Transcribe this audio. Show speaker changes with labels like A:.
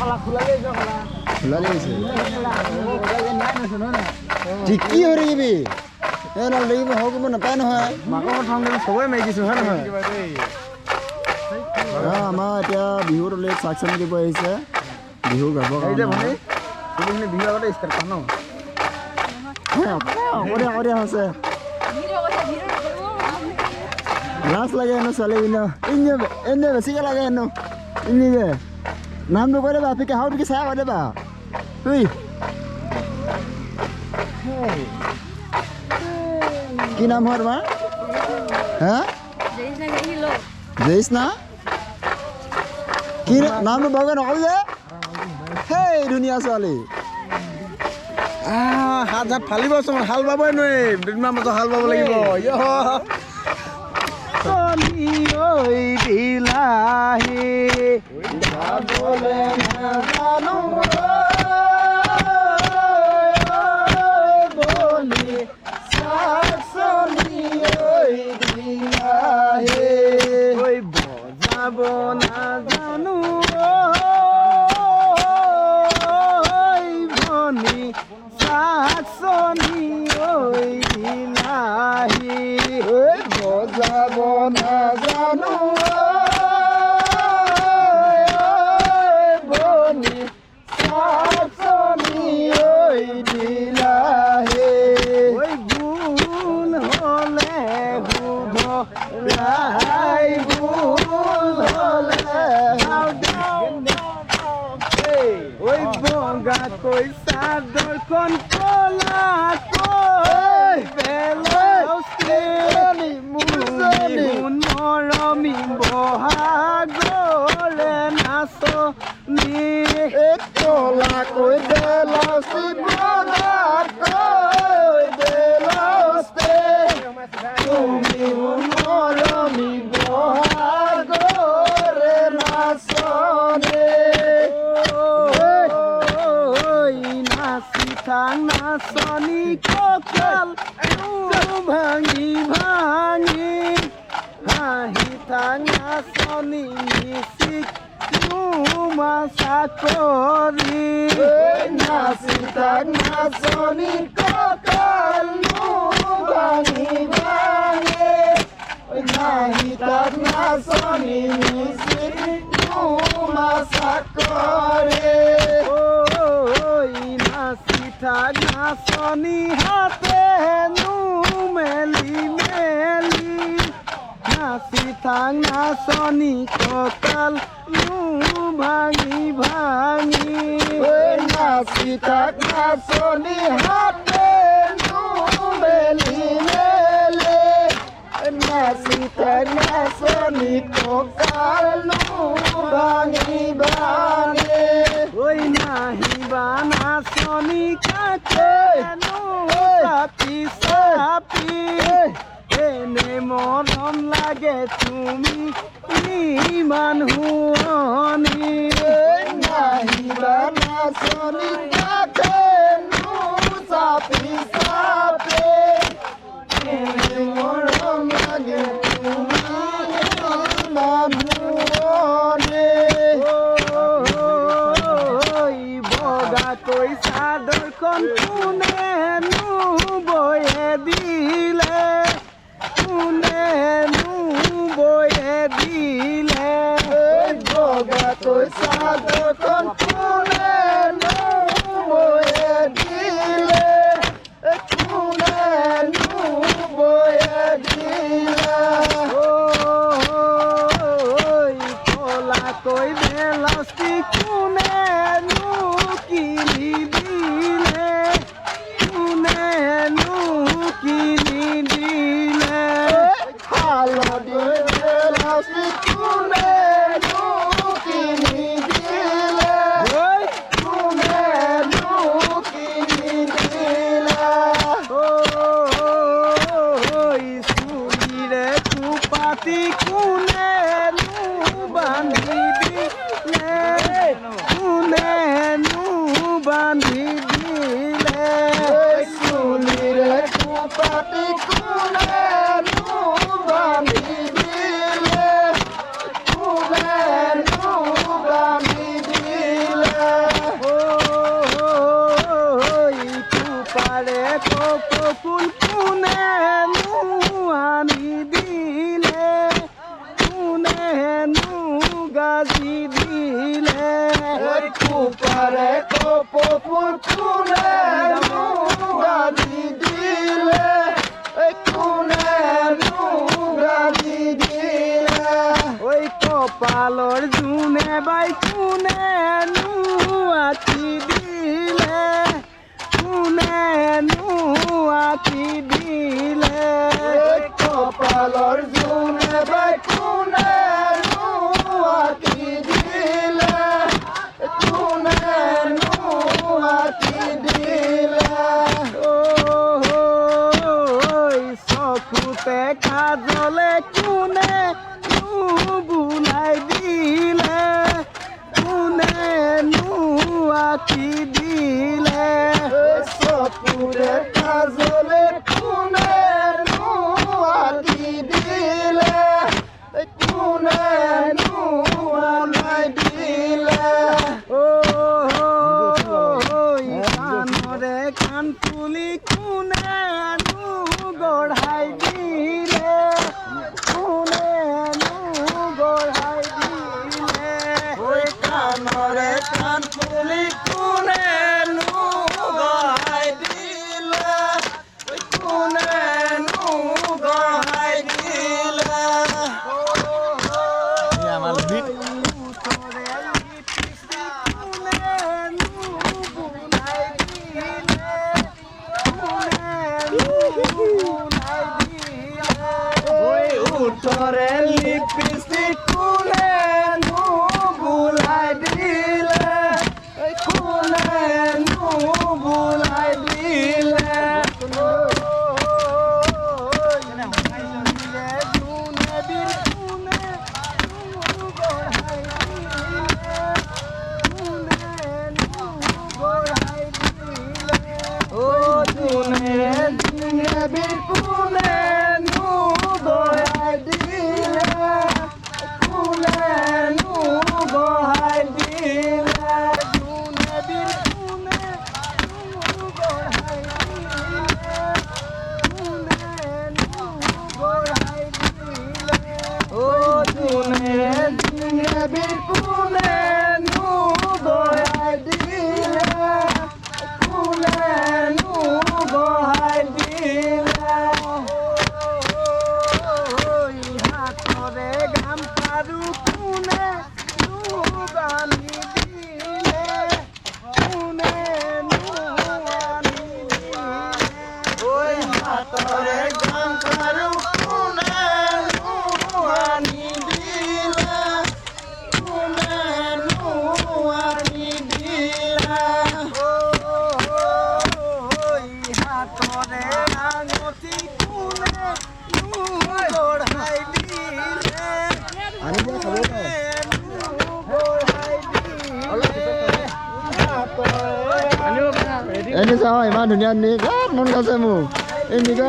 A: খোলা লাগিছে ঠিকি হৈ থাকিবি লাগিব হওক নাপায় নহয়
B: চবৰে মাৰিছোঁ হয় নহয়
A: আমাৰ এতিয়া বিহুত অলপ চাক চানি দিব আহিছে বিহু গাব
B: বিহু আগতে ষ্টাৰ্ট কৰা ন
A: হৈছে লাজ লাগে হেনো ছোৱালীবিলাক এনে বেছিকৈ লাগে হেনো ইনিবে নামটো কৈ দেবা আপি কাহাও বিকি চাই কৈ দেবা তুই কি নাম হয় তোমাৰ হা জেইছ না কি নামটো ভালকৈ নক'বি যে সেই ধুনীয়া ছোৱালী
B: হাত ফালিবচোন হাল বাবই নোৱাৰি দুদিনমান মাজত হাল বাব লাগিব
A: আমারে কপপুর কোনে নুগাদি দিলে কোনে নুগাদি দিলে
B: ওই কপালর জুনে বাই কোনে নুয়াতি দিলে কোনে নুয়াতি দিলে
A: কপালর জুনে বাই কোনে নুয়াতি দিলে কোনে নুয়াতি দিলে
B: ওই চকুতে কাজলে কোনে বুলাই দিলে কোনে নুয়াতি দিলে
A: সপুরে কাজলে কোনে নুয়াতি দিলে কোনে নুয়ালাই দিলে
B: কানরে কান তুলি কোনে নু গড়াই দিলে কোনে নু গড়াই দিলে
A: ওই কানরে কান তুলি কোনে নু গড়াই দিলে কোনে নু গড়াই দিলে আমার বিট উঠরে লিপস্টিক কোনে নু বুলাই দিলে কোনে নু বুলাই দিলে ও দুনে দুনে বীর কোনে নু গড়াই দিলে কোনে নু গড়াই দিলে
B: দুনে বীর কোনে নু গড়াই দিলে কোনে নু গড়াই দিলে
A: ও দুনে দুনে বীর কোনে নু গড়াই দিলে কোনে নু গড়াই দিলে
B: ওই হাতরে গাম পারু কোনে নু গানি দিলে কোনে নু আনি দিলে
A: ওই হাতরে গাম কারু কোনে নু আনি দিলে কোনে নু আনি দিলে
B: ওই হাতরে আঙুতি কোনে নু গড়াই দিলে
A: আনি যা খাবো না
B: নু গড়াই দিলে
A: এনে চাওঁ ইমান ধুনীয়া নি গাত মন গৈছে মোৰ এই নিগা